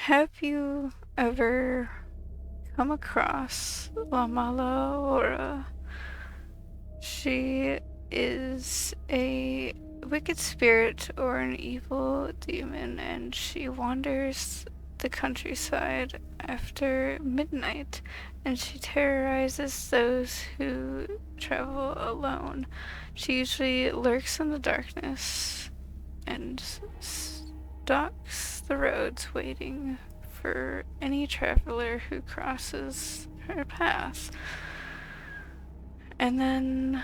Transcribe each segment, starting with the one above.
Have you ever come across La Mala Hora? She is a wicked spirit or an evil demon, and she wanders the countryside after midnight, and she terrorizes those who travel alone. She usually lurks in the darkness and stalks the roads, waiting for any traveler who crosses her path. And then,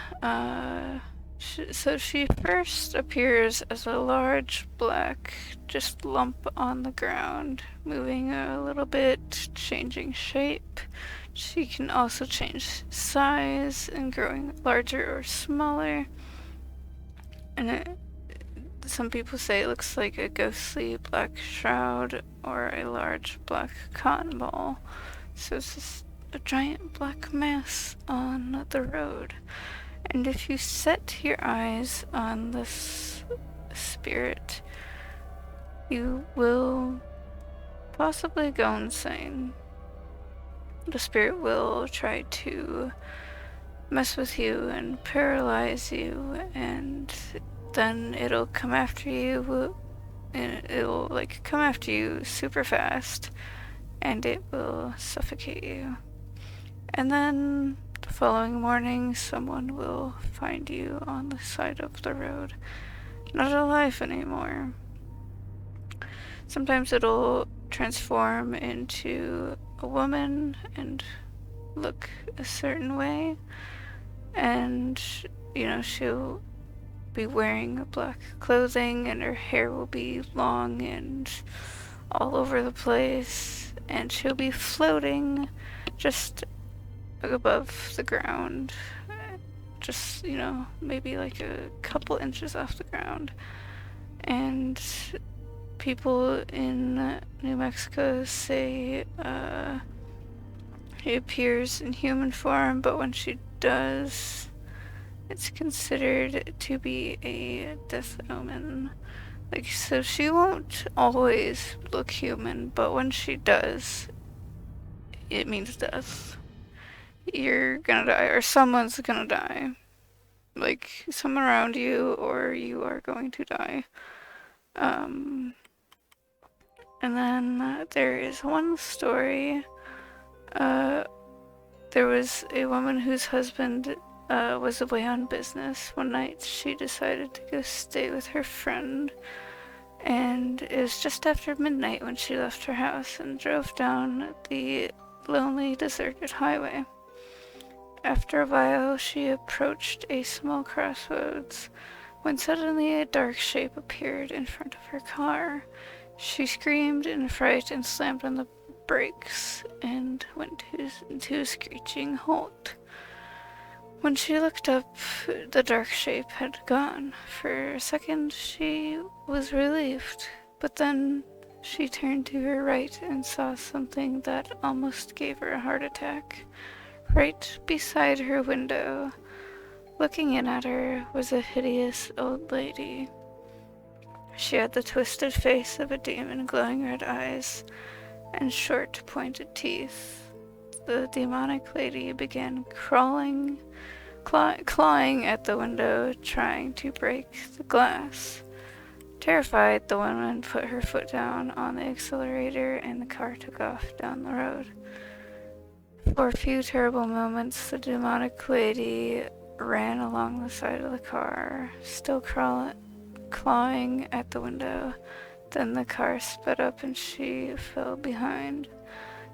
so she first appears as a large black just lump on the ground, moving a little bit, changing shape. She can also change size and growing larger or smaller. And some people say it looks like a ghostly black shroud or a large black cotton ball. So it's just a giant black mass on the road. And if you set your eyes on this spirit, you will possibly go insane. The spirit will try to mess with you and paralyze you, and then it'll come after you, and it'll come after you super fast, and it will suffocate you. And then the following morning, someone will find you on the side of the road, not alive anymore. Sometimes it'll transform into a woman and look a certain way, and she'll be wearing black clothing, and her hair will be long and all over the place, and she'll be floating just above the ground, just maybe like a couple inches off the ground. And people in New Mexico say she appears in human form, but when she does, it's considered to be a death omen. So she won't always look human, but when she does, it means death. You're gonna die, or someone's gonna die. Like, someone around you, or you are going to die. And then there is one story. There was a woman whose husband was away on business. One night she decided to go stay with her friend, and it was just after midnight when she left her house and drove down the lonely, deserted highway. After a while, she approached a small crossroads when suddenly a dark shape appeared in front of her car. She screamed in fright and slammed on the brakes and went into a screeching halt. When she looked up, the dark shape had gone. For a second, she was relieved, but then she turned to her right and saw something that almost gave her a heart attack. Right beside her window, looking in at her, was a hideous old lady. She had the twisted face of a demon, glowing red eyes, and short, pointed teeth. The demonic lady began clawing at the window, trying to break the glass. Terrified, the woman put her foot down on the accelerator, and the car took off down the road. For a few terrible moments, the demonic lady ran along the side of the car, still clawing at the window. Then the car sped up and she fell behind.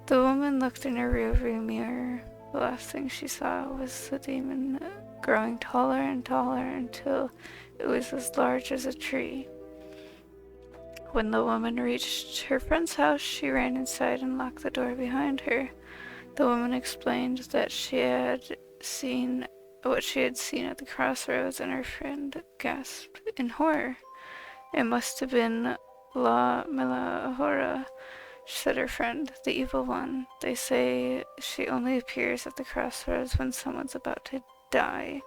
The woman looked in her rearview mirror. The last thing she saw was the demon growing taller and taller until it was as large as a tree. When the woman reached her friend's house, she ran inside and locked the door behind her. The woman explained that she had seen what she had seen at the crossroads, and her friend gasped in horror. It must have been La Mala Hora, said her friend, the evil one. They say she only appears at the crossroads when someone's about to die.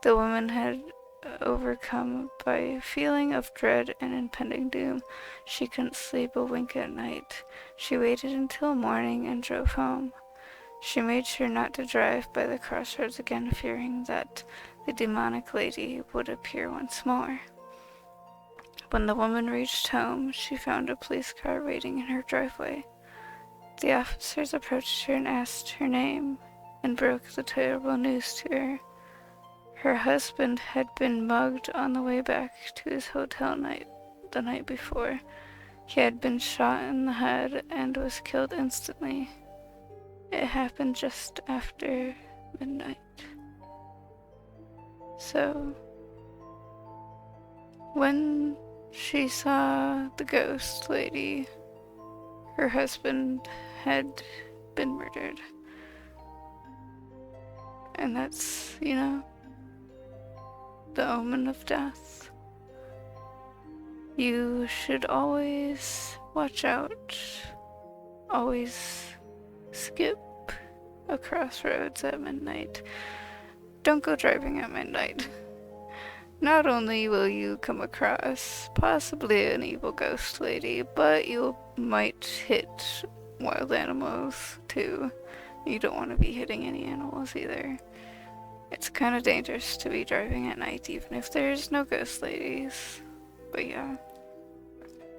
The woman had overcome by a feeling of dread and impending doom. She couldn't sleep a wink at night. She waited until morning and drove home. She made sure not to drive by the crossroads again, fearing that the demonic lady would appear once more. When the woman reached home, she found a police car waiting in her driveway. The officers approached her and asked her name, and broke the terrible news to her. Her husband had been mugged on the way back to his hotel the night before. He had been shot in the head and was killed instantly. It happened just after midnight. So, when she saw the ghost lady, her husband had been murdered. And that's, the omen of death. You should always watch out. Always skip a crossroads at midnight. Don't go driving at midnight. Not only will you come across possibly an evil ghost lady, but you might hit wild animals too. You don't want to be hitting any animals either. It's kind of dangerous to be driving at night, even if there's no ghost ladies. But yeah,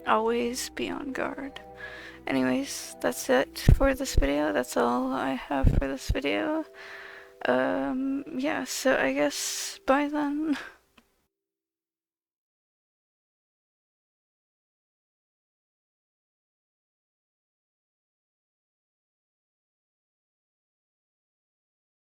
always be on guard. Anyways, that's it for this video. That's all I have for this video. Yeah, so I guess bye then.